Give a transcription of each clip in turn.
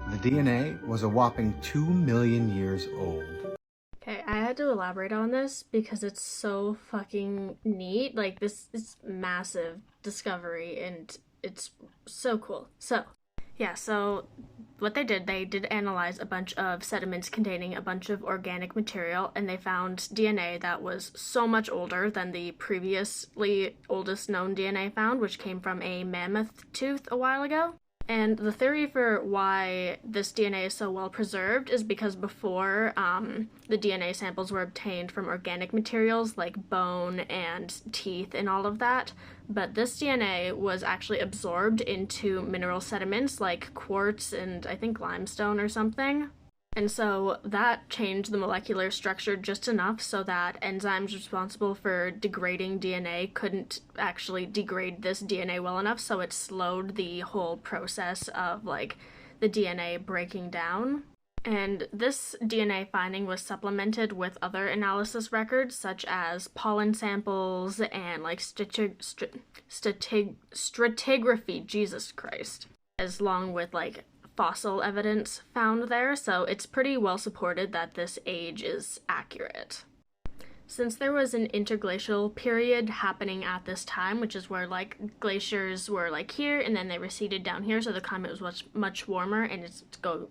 The DNA was a whopping 2 million years old. Okay, I had to elaborate on this because it's so fucking neat. Like, this is massive discovery and it's so cool. So what they did analyze a bunch of sediments containing a bunch of organic material, and they found DNA that was so much older than the previously oldest known DNA found, which came from a mammoth tooth a while ago. And the theory for why this DNA is so well preserved is because before the DNA samples were obtained from organic materials like bone and teeth and all of that, but this DNA was actually absorbed into mineral sediments like quartz and I think limestone or something. And so that changed the molecular structure just enough so that enzymes responsible for degrading DNA couldn't actually degrade this DNA well enough, so it slowed the whole process of like the DNA breaking down. And this DNA finding was supplemented with other analysis records such as pollen samples and like stratigraphy, Jesus Christ, as long with like fossil evidence found there, so it's pretty well supported that this age is accurate. Since there was an interglacial period happening at this time, which is where like glaciers were like here and then they receded down here, so the climate was much warmer and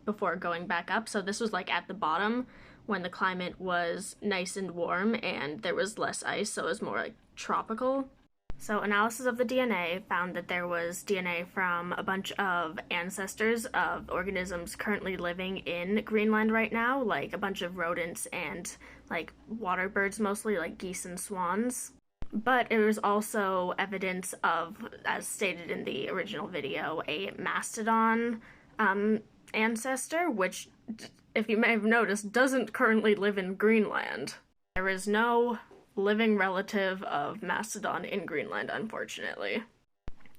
before going back up. So this was like at the bottom when the climate was nice and warm and there was less ice, so it was more like tropical. So analysis of the DNA found that there was DNA from a bunch of ancestors of organisms currently living in Greenland right now, like a bunch of rodents and like water birds, mostly like geese and swans. But it was also evidence of, as stated in the original video, a mastodon ancestor, which, if you may have noticed, doesn't currently live in Greenland. There is no living relative of mastodon in Greenland, unfortunately.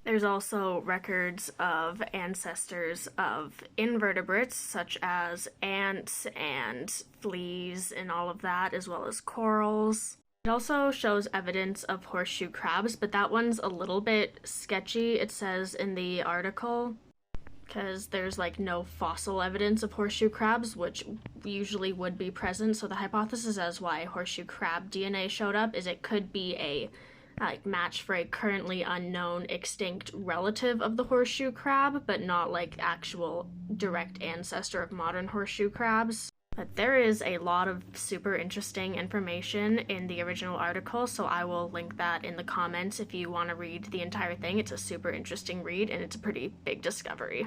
There's also records of ancestors of invertebrates such as ants and fleas and all of that, as well as corals. It also shows evidence of horseshoe crabs, but that one's a little bit sketchy, it says in the article, because there's like no fossil evidence of horseshoe crabs, which usually would be present. So the hypothesis as why horseshoe crab DNA showed up is it could be a like match for a currently unknown extinct relative of the horseshoe crab, but not like actual direct ancestor of modern horseshoe crabs. But there is a lot of super interesting information in the original article, so I will link that in the comments if you want to read the entire thing. It's a super interesting read, and it's a pretty big discovery.